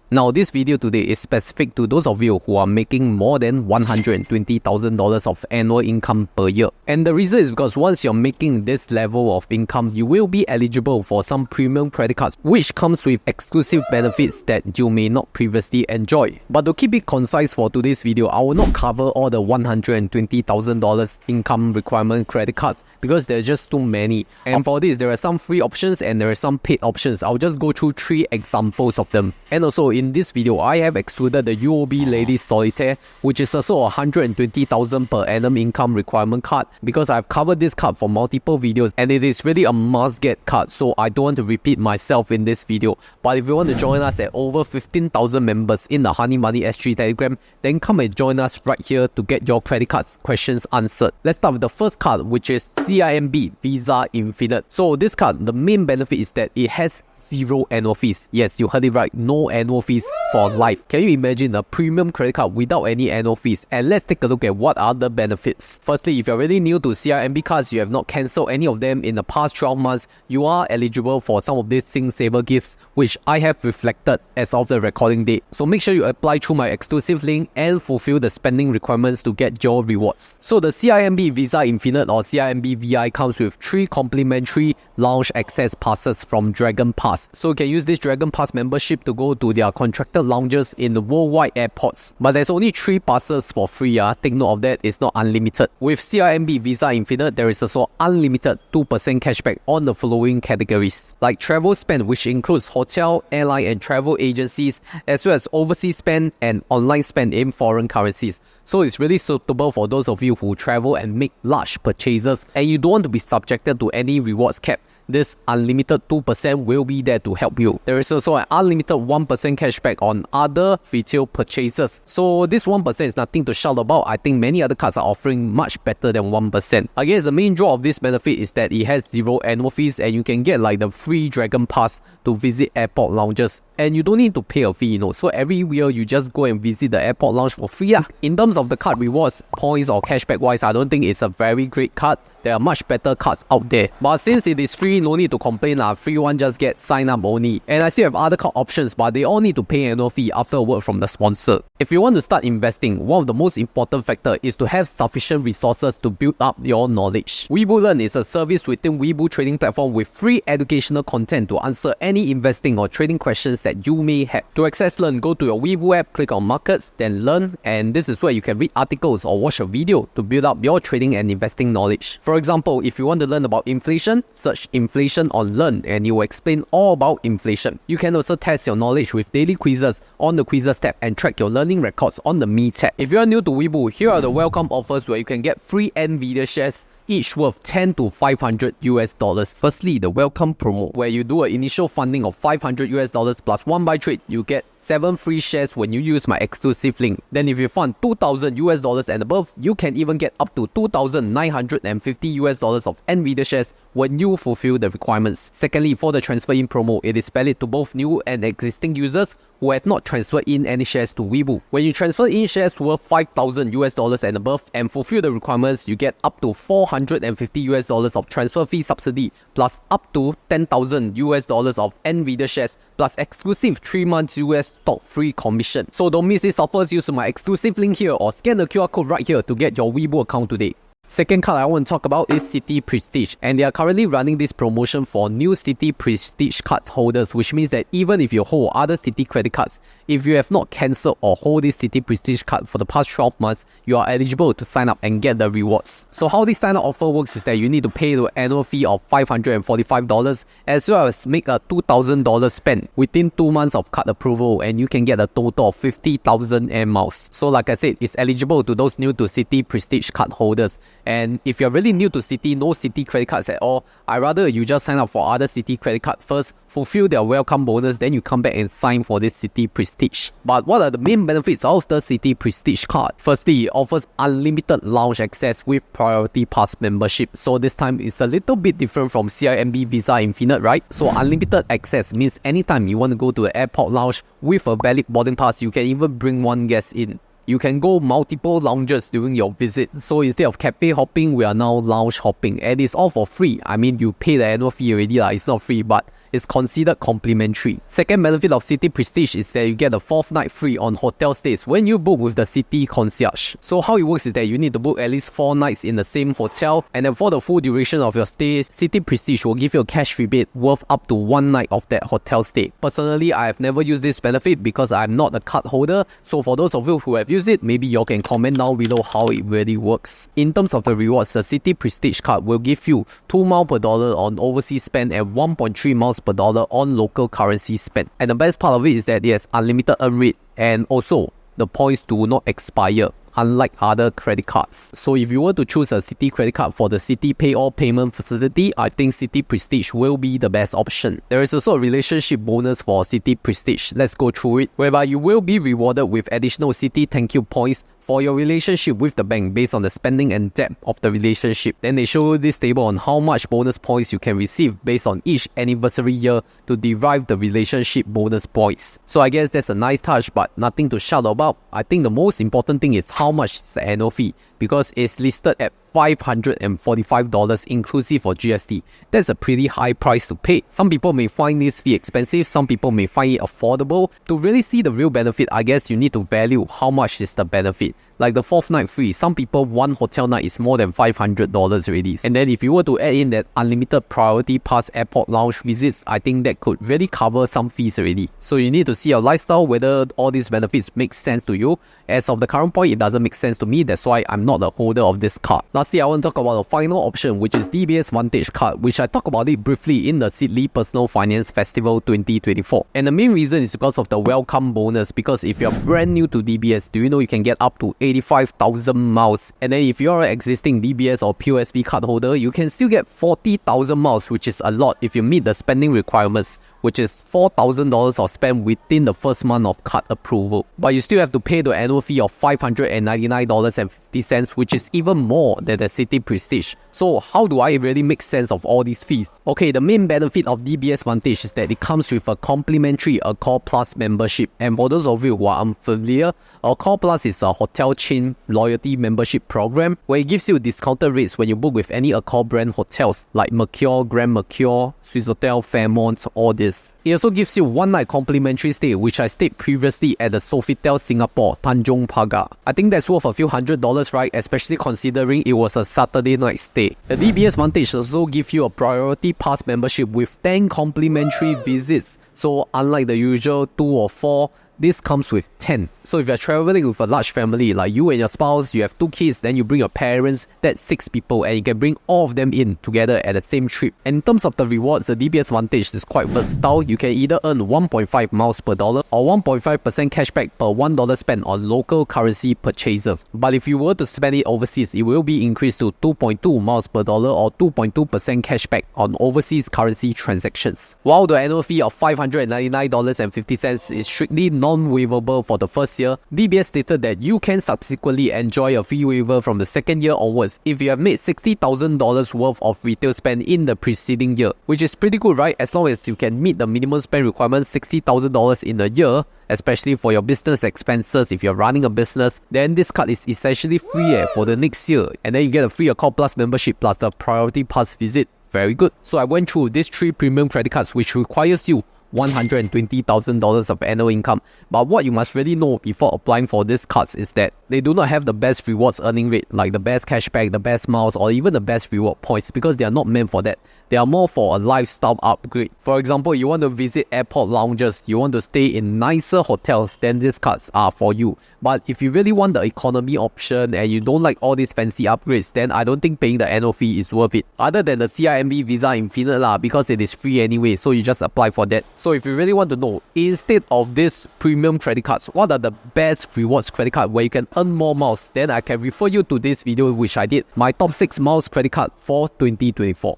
Now, this video today is specific to those of you who are making more than $120,000 of annual income per year. And the reason is because once you're making this level of income, you will be eligible for some premium credit cards, which comes with exclusive benefits that you may not previously enjoy. But to keep it concise for today's video, I will not cover all the $120,000 income requirement credit cards because there are just too many. And for this, there are some free options and there are some paid options. I'll just go through 3 examples of them. And also in this video, I have excluded the UOB Ladies Solitaire, which is also a $120,000 per annum income requirement card, because I've covered this card for multiple videos and it is really a must-get card, so I don't want to repeat myself in this video. But if you want to join us at over 15,000 members in the Honey Money S3 Telegram, then come and join us right here to get your credit cards questions answered. Let's start with the first card, which is CIMB Visa Infinite. So this card, the main benefit is that it has 0 annual fees. Yes, you heard it right, no annual fees for life. Can you imagine a premium credit card without any annual fees? And let's take a look at what are the benefits. Firstly, if you're really new to CIMB cards, you have not cancelled any of them in the past 12 months, you are eligible for some of these Sing Saver gifts, which I have reflected as of the recording date. So make sure you apply through my exclusive link and fulfill the spending requirements to get your rewards. So the CIMB Visa Infinite or CIMB VI comes with 3 complimentary lounge access passes from Dragon Pass. So you can use this Dragon Pass membership to go to their contracted lounges in the worldwide airports. But there's only 3 passes for free. Take note of that, it's not unlimited. With CIMB Visa Infinite, there is also unlimited 2% cashback on the following categories, like travel spend, which includes hotel, airline and travel agencies, as well as overseas spend and online spend in foreign currencies. So it's really suitable for those of you who travel and make large purchases and you don't want to be subjected to any rewards cap. This unlimited 2% will be there to help you. There is also an unlimited 1% cashback on other retail purchases. So this 1% is nothing to shout about. I think many other cards are offering much better than 1%. Again, the main draw of this benefit is that it has 0 annual fees and you can get like the free Dragon Pass to visit airport lounges. And you don't need to pay a fee, So every year you just go and visit the airport lounge for free. In terms of the card rewards, points or cashback wise, I don't think it's a very great card. There are much better cards out there. But since it is free, no need to complain. Free one just get sign up only. And I still have other card options, but they all need to pay annual fee after a word from the sponsor. If you want to start investing, one of the most important factors is to have sufficient resources to build up your knowledge. Webull Learn is a service within Webull trading platform with free educational content to answer any investing or trading questions that you may have. To access Learn, go to your Webull app, click on Markets, then Learn, and this is where you can read articles or watch a video to build up your trading and investing knowledge. For example, if you want to learn about inflation, search inflation on Learn and it will explain all about inflation. You can also test your knowledge with daily quizzes on the quizzes tab and track your learning records on the Me tab. If you are new to Webull, here are the welcome offers where you can get free NVIDIA shares, each worth $10 to $500. Firstly, the welcome promo, where you do an initial funding of $500 plus 1 buy trade, you get 7 free shares when you use my exclusive link. Then if you fund $2,000 and above, you can even get up to $2,950 of NVIDIA shares when you fulfill the requirements. Secondly, for the transfer in promo, it is valid to both new and existing users who have not transferred in any shares to Webull. When you transfer in shares worth $5,000 and above and fulfill the requirements, you get up to $450 of transfer fee subsidy plus up to $10,000 of NVIDIA shares plus exclusive 3 months US stock free commission. So don't miss these offers. Use my exclusive link here or scan the QR code right here to get your Webull account today. Second card I want to talk about is Citi Prestige, and they are currently running this promotion for new Citi Prestige cards holders, which means that even if you hold other Citi credit cards, if you have not cancelled or hold this Citi Prestige card for the past 12 months, you are eligible to sign up and get the rewards. So how this sign up offer works is that you need to pay the annual fee of $545 as well as make a $2,000 spend within 2 months of card approval, and you can get a total of 50,000 air miles. So like I said, it's eligible to those new to Citi Prestige card holders. And if you're really new to Citi, no Citi credit cards at all, I'd rather you just sign up for other Citi credit cards first, fulfill their welcome bonus, then you come back and sign for this Citi Prestige. But what are the main benefits of the Citi Prestige card? Firstly, it offers unlimited lounge access with priority pass membership. So this time it's a little bit different from CIMB Visa Infinite, right? So unlimited access means anytime you want to go to the airport lounge with a valid boarding pass, you can even bring one guest in. You can go multiple lounges during your visit. So instead of cafe hopping, we are now lounge hopping. And it's all for free. I mean, you pay the annual fee already, it's not free, but is considered complimentary. Second benefit of Citi Prestige is that you get a 4th night free on hotel stays when you book with the Citi concierge. So how it works is that you need to book at least 4 nights in the same hotel, and then for the full duration of your stay, Citi Prestige will give you a cash rebate worth up to 1 night of that hotel stay. Personally, I have never used this benefit because I'm not a card holder, so for those of you who have used it, maybe you can comment down below how it really works. In terms of the rewards, the Citi Prestige card will give you 2 miles per dollar on overseas spend and 1.3 miles per dollar on local currency spend. And the best part of it is that it has unlimited earn rate, and also the points do not expire, unlike other credit cards. So if you were to choose a Citi credit card for the Citi Pay All payment facility, I think Citi Prestige will be the best option. There is also a relationship bonus for Citi Prestige. Let's go through it, whereby you will be rewarded with additional Citi Thank You points for your relationship with the bank based on the spending and depth of the relationship. Then they show you this table on how much bonus points you can receive based on each anniversary year to derive the relationship bonus points. So I guess that's a nice touch, but nothing to shout about. I think the most important thing is how much is the annual fee, because it's listed at $545 inclusive of GST. That's a pretty high price to pay. Some people may find this fee expensive, some people may find it affordable. To really see the real benefit, I guess you need to value how much is the benefit. Like the 4th night free, some people, one hotel night is more than $500 already. And then if you were to add in that unlimited priority pass airport lounge visits, I think that could really cover some fees already. So you need to see your lifestyle, whether all these benefits make sense to you. As of the current point, it doesn't make sense to me. That's why I'm not a holder of this card. Lastly, I want to talk about the final option, which is DBS Vantage card, which I talked about it briefly in the Sydney Personal Finance Festival 2024. And the main reason is because of the welcome bonus, because if you're brand new to DBS, do you know you can get up to 85,000 miles? And then if you're an existing DBS or POSB card holder, you can still get 40,000 miles, which is a lot if you meet the spending requirements, which is $4,000 of spend within the first month of card approval. But you still have to pay the annual fee of $599.50, which is even more than the Citi Prestige. So how do I really make sense of all these fees? Okay, the main benefit of DBS Vantage is that it comes with a complimentary Accor Plus membership. And for those of you who are unfamiliar, Accor Plus is a hotel chain loyalty membership program where it gives you discounted rates when you book with any Accor brand hotels like Mercure, Grand Mercure, Swissôtel, Fairmont, all this. It also gives you 1 night complimentary stay, which I stayed previously at the Sofitel Singapore, Tanjong Pagar. I think that's worth a few $100s, right? Especially considering it was a Saturday night stay. The DBS Vantage also gives you a priority pass membership with 10 complimentary visits. So unlike the usual 2 or 4, this comes with 10. So if you're traveling with a large family, like you and your spouse, you have 2 kids, then you bring your parents, that's 6 people, and you can bring all of them in together at the same trip. And in terms of the rewards, the DBS Vantage is quite versatile. You can either earn 1.5 miles per dollar or 1.5% cashback per $1 spent on local currency purchases. But if you were to spend it overseas, it will be increased to 2.2 miles per dollar or 2.2% cashback on overseas currency transactions. While the annual fee of $599.50 is strictly non-waivable for the first year, DBS stated that you can subsequently enjoy a fee waiver from the second year onwards if you have made $60,000 worth of retail spend in the preceding year, which is pretty good, right? As long as you can meet the minimum spend requirement, $60,000 in a year, especially for your business expenses. If you're running a business, then this card is essentially free for the next year, and then you get a free Accor Plus membership plus the priority pass visit. Very good. So I went through these 3 premium credit cards, which requires you $120,000 of annual income. But what you must really know before applying for these cards is that they do not have the best rewards earning rate, like the best cashback, the best miles, or even the best reward points, because they are not meant for that. They are more for a lifestyle upgrade. For example, you want to visit airport lounges, you want to stay in nicer hotels, then these cards are for you. But if you really want the economy option and you don't like all these fancy upgrades, then I don't think paying the annual fee is worth it. Other than the CIMB Visa Infinite because it is free anyway, so you just apply for that. So if you really want to know, instead of this premium credit cards, what are the best rewards credit card where you can earn more miles, then I can refer you to this video which I did, my top 6 miles credit card for 2024.